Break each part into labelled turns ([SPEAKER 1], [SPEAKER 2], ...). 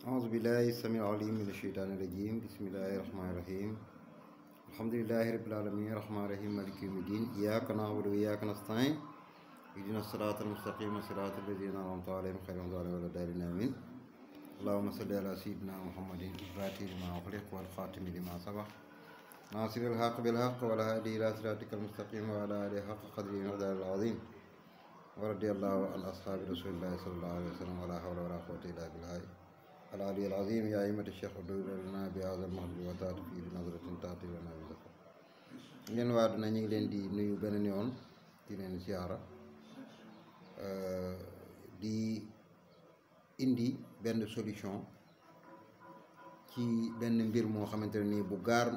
[SPEAKER 1] أعوذ بالله السميع العليم من الشيطان الرجيم بسم الله الرحمن الرحيم الحمد لله رب العالمين الرحمن الرحيم مالك يوم الدين إياك نعبد وإياك نستعين اهدنا الصراط المستقيم صراط الذين أنعمت عليهم غير المغضوب عليهم ولا الضالين آمين اللهم صل على سيدنا محمد الفاتح لما أغلق والخاتم لما سبق ناصر الحق بالحق والهادي إلى صراطك المستقيم وعلى آله حق قدره ومقداره العظيم ورضي الله عن أصحاب رسول الله صلى الله عليه وسلم ولا حول ولا قوة إلا بالله العلي العظيم يا أئمة الشيخ ادعوا لنا بهذا المهد وتأتي في بنظرة تأتي لنا بزفر ngeen waa dina ñu ngi leen di nuyu beneen yoon di leen ziara di indi benn solution ci benn mbir moo xamante ne nii bu gaar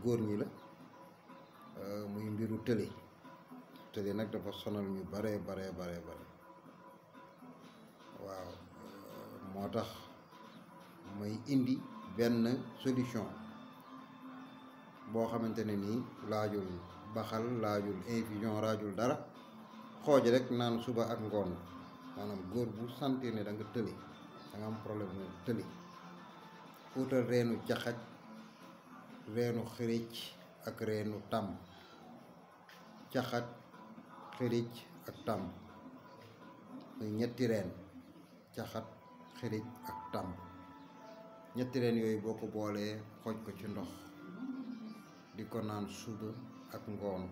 [SPEAKER 1] góor ñi la muy mbiru tële nag dafa sonal ñu bare waaw moo tax may indi benn solution boo xamante ne nii laajul baxal laajul infusion laajul dara xooj rek naan suba ak ngoon maanaam góor bu sentir ne da nga tëli da nga am problème mu tëli utal reenu jaxaj reenu xërëj ak reenu tàmm jaxaj xërëj ak tàmm muy ñetti reen jaxat xërëj ak tàmm ñetti reen yooyu boo ko boolee xooj ko ci ndox di ko naan suba ak ngoon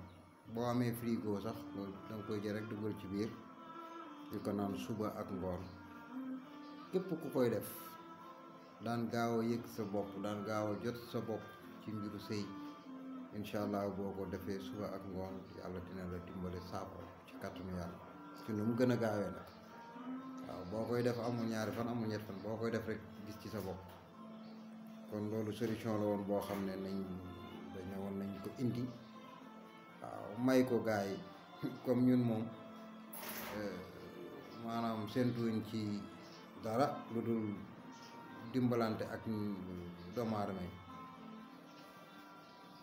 [SPEAKER 1] boo amee frigo sax loolu danga koy jël rek dugal ci biir di ko naan suba ak ngoon képp ku koy def daan gaaw a yëg sa bopp daan gaaw a jot sa bopp ci mbiru sëy incha allah boo ko defee suba ak ngoon yàlla dina la dimbale saafara ci kàttanu yàlla ci nu mu gën a gaawee nag waaw boo koy def amul ñaari fan amul ñett fan boo koy def rek gis ci sa bopp kon loolu solution la woon boo xam ne dañu woon nañ ko indi waaw may ko gaay yi comme ñun moom maanaam seentuñ ci dara lu dul dimbalante ak doomu aadama yi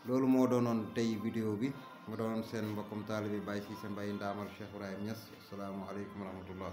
[SPEAKER 1] loolu moo doonoon tey vidéo bi ma doonoon seen mbokkum taalibe Baye Cisse Mbaye ndaamal Cheikh Ibrahim Niass asalaamaaleykum wa rahmatullah